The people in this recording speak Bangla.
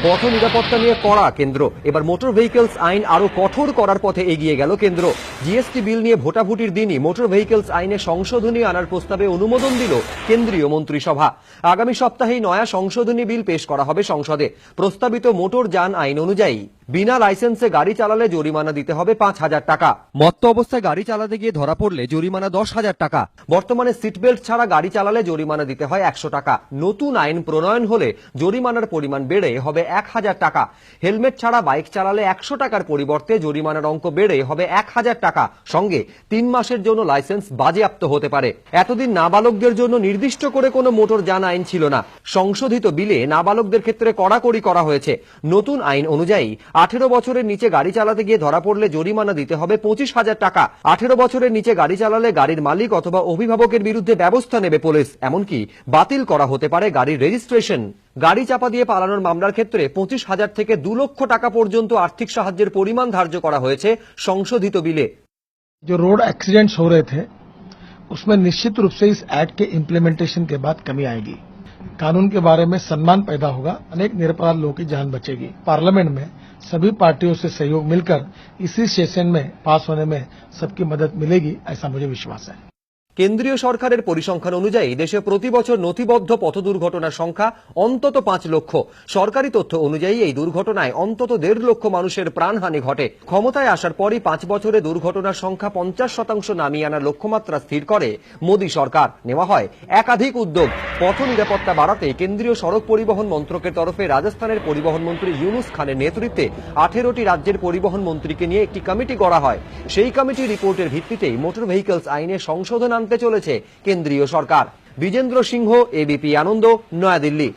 পথ নিরাপত্তা নিয়ে কড়া কেন্দ্র। এবার মোটর ভেহিকলস আইন আরো কঠোর করার পথে এগিয়ে গেল কেন্দ্র। জিএসটি বিল নিয়ে ভোটাভুটির দিনই মোটর ভেহিকলস আইনে সংশোধনী আনার প্রস্তাবে অনুমোদন দিল কেন্দ্রীয় মন্ত্রিসভা। আগামী সপ্তাহেই নয়া সংশোধনী বিল পেশ করা হবে সংসদে। প্রস্তাবিত মোটর যান আইন অনুযায়ী বিনা লাইসেন্সে গাড়ি চালালে জরিমানা দিতে হবে 5,000 টাকা। মত্ত অবস্থায় গাড়ি চালাতে গিয়ে ধরা পড়লে জরিমানা 10,000 টাকা। বর্তমানে সিট বেল্ট ছাড়া গাড়ি চালালে জরিমানা দিতে হয় 100 টাকা। নতুন আইন প্রণয়ন হলে জরিমানার পরিমাণ বেড়ে হবে 1,000 টাকা। হেলমেট ছাড়া বাইক চালালে 100 টাকার পরিবর্তে জরিমানার অঙ্ক বেড়ে হবে 1,000 টাকা। সঙ্গে 3 মাসের জন্য লাইসেন্স বাজেয়াপ্ত হতে পারে। এতদিন নাবালকদের জন্য নির্দিষ্ট করে কোনো মোটর যান আইন ছিল না। সংশোধিত বিলে নাবালকদের ক্ষেত্রে কড়াকড়ি করা হয়েছে। নতুন আইন অনুযায়ী 18 বছরের নিচে গাড়ি চালাতে গিয়ে ধরা পড়লে জরিমানা দিতে হবে 25,000 টাকা। 18 বছরের নিচে গাড়ি চালালে গাড়ির মালিক অথবা অভিভাবকের বিরুদ্ধে ব্যবস্থা নেবে পুলিশ। এমনকি বাতিল করা হতে পারে গাড়ির রেজিস্ট্রেশন। গাড়ি চাপা দিয়ে পালানোর মামলার ক্ষেত্রে 25,000 থেকে 2 লক্ষ টাকা পর্যন্ত আর্থিক সাহায্যের পরিমাণ ধার্য করা হয়েছে সংশোধিত বিলে। जो रोड एक्सीडेंट्स हो रहे थे उसमें निश्चित रूप से इस एक्ट के इम्प्लीमेंटेशन के बाद कमी आएगी। कानून के बारे में सम्मान पैदा होगा, अनेक निरपराध लोगों की जान बचेगी। पार्लियामेंट में सभी पार्टियों से सहयोग मिलकर इसी सेशन में पास होने में सबकी मदद मिलेगी, ऐसा मुझे विश्वास है। কেন্দ্রীয় সরকারের পরিসংখ্যান অনুযায়ী দেশে প্রতি বছর নথিবদ্ধ পথ দুর্ঘটনার সংখ্যা অন্তত 5 লক্ষ। সরকারি তথ্য অনুযায়ী এই দুর্ঘটনায় অন্তত 1.5 লক্ষ মানুষের প্রাণহানি ঘটে। ক্ষমতায় আসার পরই 5 বছরে দুর্ঘটনার সংখ্যা 50% নামিয়ে আনার লক্ষ্যমাত্রা স্থির করে মোদী সরকার। নেওয়া হয় একাধিক উদ্যোগ। পথ নিরাপত্তা বাড়াতে কেন্দ্রীয় সড়ক পরিবহন মন্ত্রকের তরফে রাজস্থানের পরিবহন মন্ত্রী ইউনুস খানের নেতৃত্বে 18টি রাজ্যের পরিবহন মন্ত্রীকে নিয়ে একটি কমিটি গড়া হয়। সেই কমিটির রিপোর্টের ভিত্তিতেই মোটর ভেহিকলস আইনে সংশোধন আনতে চলেছে কেন্দ্রীয় সরকার। বিজেন্দ্র সিংহ, এবিপি আনন্দ, নয়াদিল্লি।